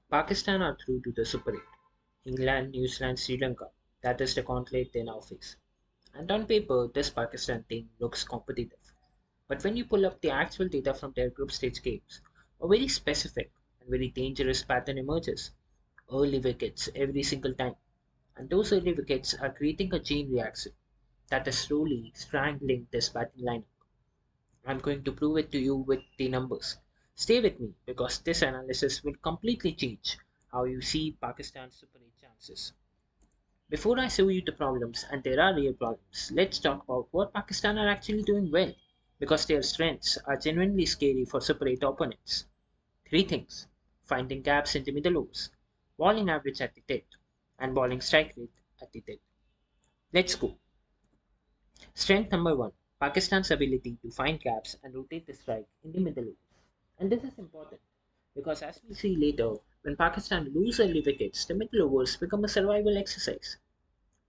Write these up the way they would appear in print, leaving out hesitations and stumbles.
Pakistan are through to the Super 8. England, New Zealand, Sri Lanka. That is the gauntlet they now face. And on paper, this Pakistan team looks competitive. But when you pull up the actual data from their group stage games, a very specific and very dangerous pattern emerges. Early wickets every single time. And those early wickets are creating a chain reaction that is slowly strangling this batting lineup. I'm going to prove it to you with the numbers. Stay with me because this analysis will completely change how you see Pakistan's Super 8 chances. Before I show you the problems, and there are real problems, let's talk about what Pakistan are actually doing well because their strengths are genuinely scary for Super 8 opponents. Three things: finding gaps in the middle overs, bowling average at the death, and bowling strike rate at the death. Let's go. Strength number one: Pakistan's ability to find gaps and rotate the strike in the middle overs. And this is important because, as we'll see later, when Pakistan lose early wickets, the middle overs become a survival exercise.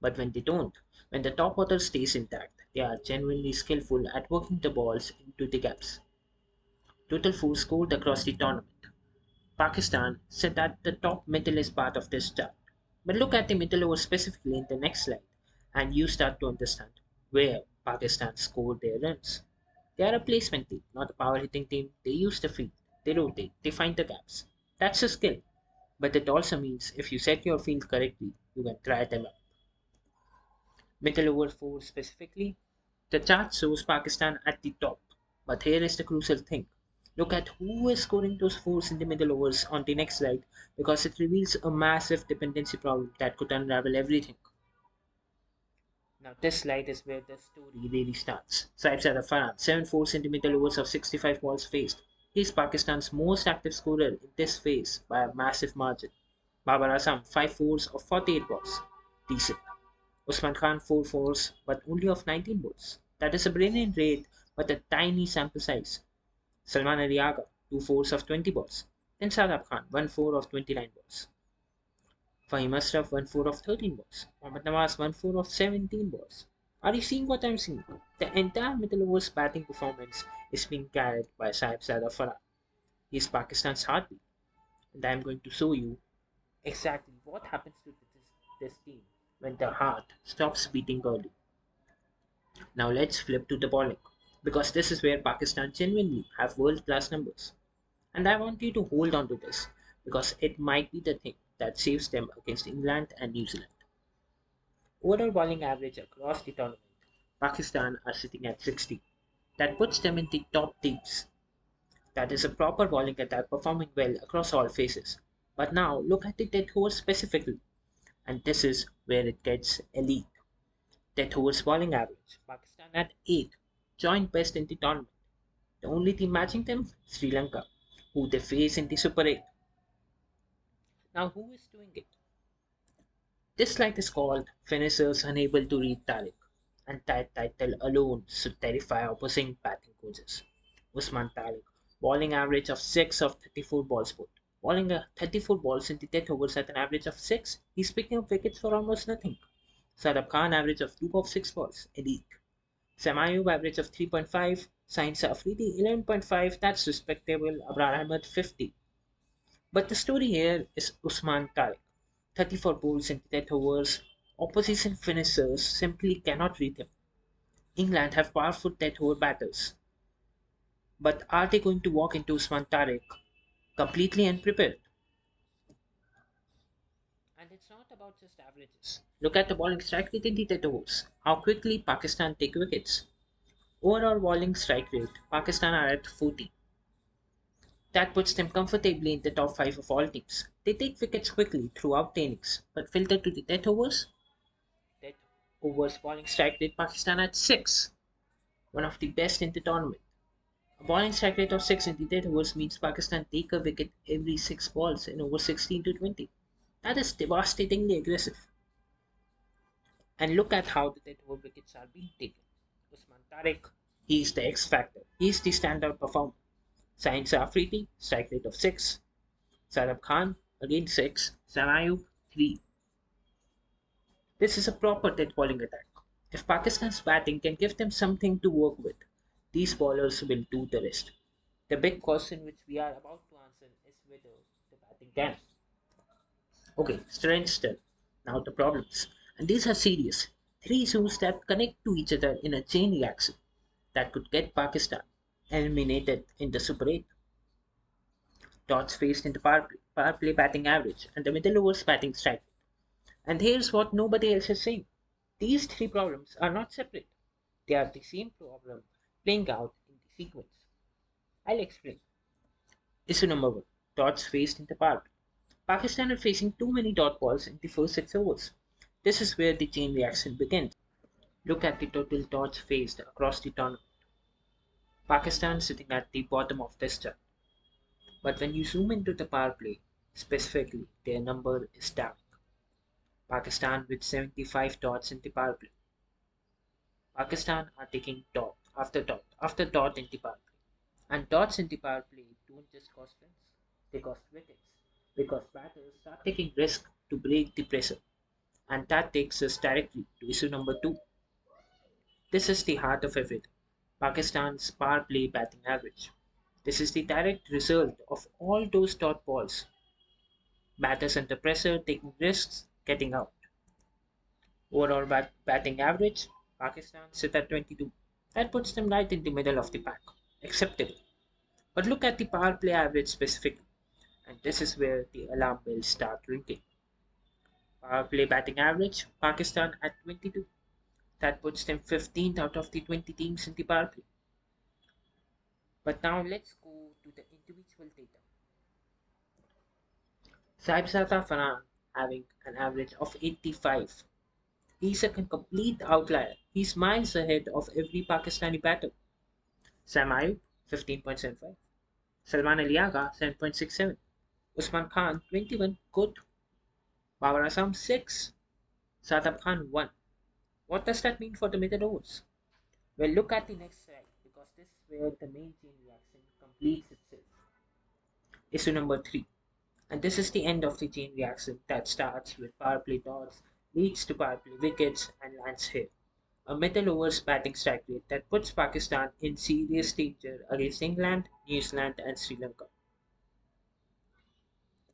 But when they don't, when the top order stays intact, they are genuinely skillful at working the balls into the gaps. Total 4 scored across the tournament. Pakistan sit at the top middle part of this chart. But look at the middle over specifically in the next slide, and you start to understand where Pakistan scored their runs. They are a placement team, not a power hitting team. They use the field, they rotate, they find the gaps. That's a skill. But it also means if you set your field correctly, you can try them up. Middle over 4 specifically, the chart shows Pakistan at the top. But here is the crucial thing. Look at who is scoring those fours in the middle overs on the next slide because it reveals a massive dependency problem that could unravel everything. Now, this slide is where the story really starts. Saib Sarafan, 7 fours in the middle overs of 65 balls faced. He is Pakistan's most active scorer in this phase by a massive margin. Babar Azam, 5 fours of 48 balls. Decent. Usman Khan 4 fours, but only of 19 balls. That is a brilliant rate, but a tiny sample size. Salman Ali Agha 2 fours of 20 balls. Then Sadab Khan 1 4 of 29 balls. Fahim Ashraf 1 4 of 13 balls. Mohammad Nawaz 1 4 of 17 balls. Are you seeing what I'm seeing? The entire middle overs batting performance is being carried by Saib Sadaf Farah. He is Pakistan's heartbeat, and I am going to show you exactly what happens to this team when the heart stops beating early. Now let's flip to the bowling because this is where Pakistan genuinely have world class numbers. And I want you to hold on to this because it might be the thing that saves them against England and New Zealand. Overall bowling average across the tournament, Pakistan are sitting at 60. That puts them in the top teams. That is a proper bowling attack performing well across all phases. But now look at the death overs specifically, and this is where it gets elite. Death overs bowling average, Pakistan at 8, joint best in the tournament. The only team matching them, Sri Lanka, who they face in the Super 8. Now, who is doing it? This slide is called Finishers Unable to Read Tariq, and that title alone should terrify opposing batting coaches. Usman Tariq, bowling average of 6 of 34 balls put. Bowling 34 balls in the death overs at an average of 6, he's picking up wickets for almost nothing. Sadab Khan average of 2 of 6 balls, elite. Samayub average of 3.5, Sain Afridi 11.5, that's respectable. Abrar Ahmed 50. But the story here is Usman Tariq. 34 balls in death overs. Opposition finishers simply cannot read him. England have powerful death over batters. But are they going to walk into Usman Tariq completely unprepared? And it's not about just averages. Look at the bowling strike rate in the death overs. How quickly Pakistan take wickets. Overall bowling strike rate, Pakistan are at 40. That puts them comfortably in the top 5 of all teams. They take wickets quickly throughout the innings, but filter to the death overs. Death overs bowling strike rate Pakistan at 6, one of the best in the tournament. A bowling strike rate of 6 in the death overs means Pakistan take a wicket every 6 balls in over 16 to 20. That is devastatingly aggressive. And look at how the death over wickets are being taken. Usman Tariq, he is the X factor. He is the standout performer. Sain Afridi, strike rate of 6. Sarab Khan, again 6. Sanayu, 3. This is a proper death bowling attack. If Pakistan's batting can give them something to work with, these bowlers will do the rest. The big question which we are about to answer is whether the batting can. Okay, strange still. Now the problems. And these are serious. Three issues that connect to each other in a chain reaction that could get Pakistan eliminated in the Super 8. Dots faced in the power play batting average and the middle overs batting strike. And here's what nobody else is saying. These three problems are not separate. They are the same problem playing out in the sequence. I'll explain. Issue number one. Dots faced in the power play. Pakistan are facing too many dot balls in the first 6 overs. This is where the chain reaction begins. Look at the total dots faced across the tournament. Pakistan sitting at the bottom of this chart. But when you zoom into the power play, specifically, their number is down. Pakistan with 75 dots in the power play. Pakistan are taking dot after dot after dot in the power play. And dots in the power play don't just cost runs, they cost wickets. Because batters start taking risk to break the pressure. And that takes us directly to issue number two. This is the heart of everything. Pakistan's power play batting average. This is the direct result of all those dot balls. Batters under pressure, taking risks, getting out. Overall batting average, Pakistan sit at 22. That puts them right in the middle of the pack. Acceptable. But look at the power play average specifically, and this is where the alarm bells start ringing. Power play batting average, Pakistan at 22. That puts them 15th out of the 20 teams in the power play. But now let's go to the individual data. Saibzada Farhan having an average of 85. He's a complete outlier. He's miles ahead of every Pakistani batter. Sam Ayub, 15.75. Salman Ali Agha, 7.67. Usman Khan, 21. Good. Babar Azam, 6. Sadab Khan, 1. What does that mean for the middle overs? Well, look at the next slide because this is where the main chain reaction completes itself. Issue number 3. And this is the end of the chain reaction that starts with power play dots, leads to power play wickets, and lands here. A middle overs batting strike rate that puts Pakistan in serious danger against England, New Zealand, and Sri Lanka.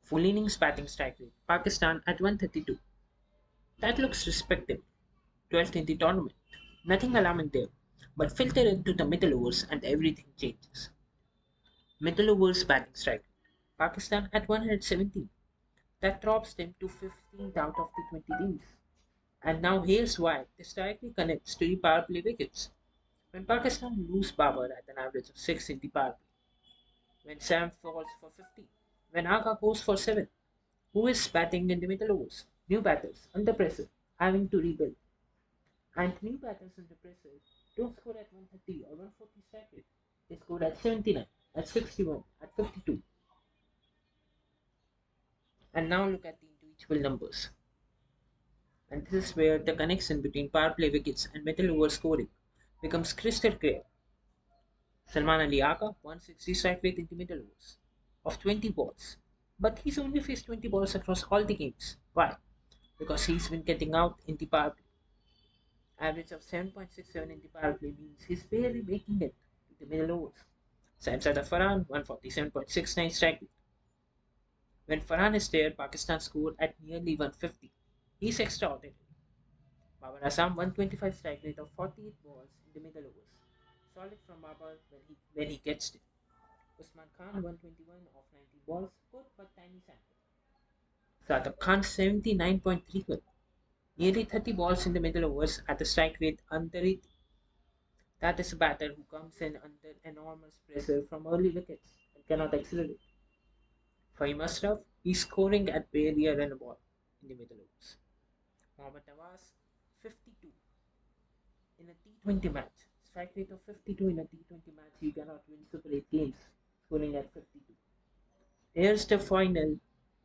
Full innings batting strike rate, Pakistan at 132. That looks respectable. 12th in the tournament. Nothing alarming there. But filter into the middle overs and everything changes. Middle overs batting strike rate, Pakistan at 117. That drops them to 15th out of the 20 teams. And now here's why this directly connects to the power play wickets. When Pakistan lose Babar at an average of 6 in the power play, when Sam falls for 50, when Agha goes for 7, who is batting in the middle overs? New batters, under pressure, having to rebuild. And new batters under pressure don't score at 130 or 140 strike rate. They score at 79, at 61, at 52. And now look at the individual numbers. And this is where the connection between power play wickets and middle over scoring becomes crystal clear. Salman Ali Agha 160 strike rate in the middle overs of 20 balls. But he's only faced 20 balls across all the games. Why? Because he's been getting out in the power play. Average of 7.67 in the power play means he's barely making it to the middle overs. Saibzada Farhan 147.69 strike rate. When Farhan is there, Pakistan scored at nearly 150. He's extraordinary. Babar Azam 125 strike rate of 48 balls in the middle overs. Solid from Babar when he gets it. Usman Khan 121 of 90 balls, good but tiny sample. Sadab Khan 79.31, nearly 30 balls in the middle overs at a strike rate under 80. That is a batter who comes in under enormous pressure from early wickets and cannot accelerate. Fahim Ashraf, he's scoring at barely a run a ball in the middle overs. Mohammad Nawaz 52 in a T20 match. Strike rate of 52 in a T20 match, you cannot win Super 8 games, scoring at 52. Here's the final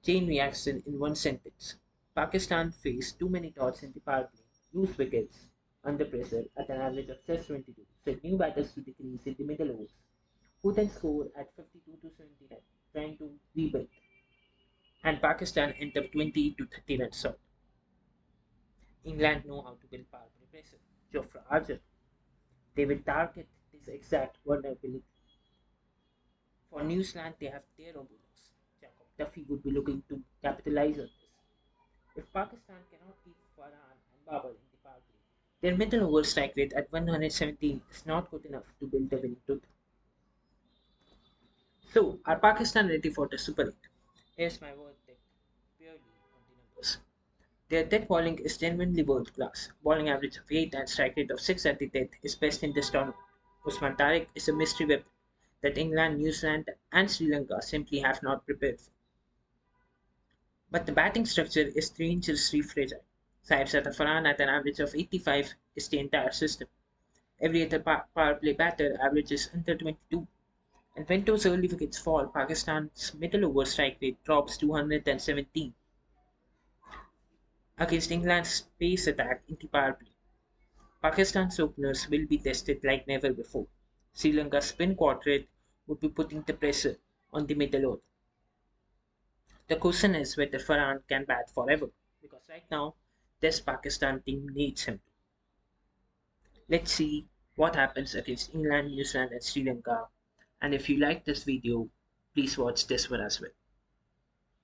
chain reaction in one sentence. Pakistan faced too many dots in the power play, lose wickets under pressure at an average of just 22, set new batters to decrease in the middle overs, who then score at 52 to 79, trying to rebuild. And Pakistan end up 20 to 30 runs out. England know how to build power play pressure. Jofra Archer, they will target this exact vulnerability. For New Zealand, they have their own bowlers. Jacob Duffy would be looking to capitalize on this. If Pakistan cannot keep Farhan and Babar in the power play, their middle over strike rate at 117 is not good enough to build a winning total. So, are Pakistan ready for the Super 8? Here's my verdict purely on the numbers. Their death bowling is genuinely world class. Bowling average of 8 and strike rate of 6 at the death is best in this tournament. Usman Tariq is a mystery weapon that England, New Zealand, and Sri Lanka simply have not prepared for. But the batting structure is dangerously fragile. Saib Satafaran at an average of 85 is the entire system. Every other power play batter averages under 22. And when those early wickets fall, Pakistan's middle over strike rate drops to 117 against England's pace attack in the power play. Pakistan's openers will be tested like never before. Sri Lanka's spin quartet would be putting the pressure on the middle order. The question is whether Farhan can bat forever, because right now this Pakistan team needs him. Let's see what happens against England, New Zealand, and Sri Lanka. And if you like this video, please watch this one as well.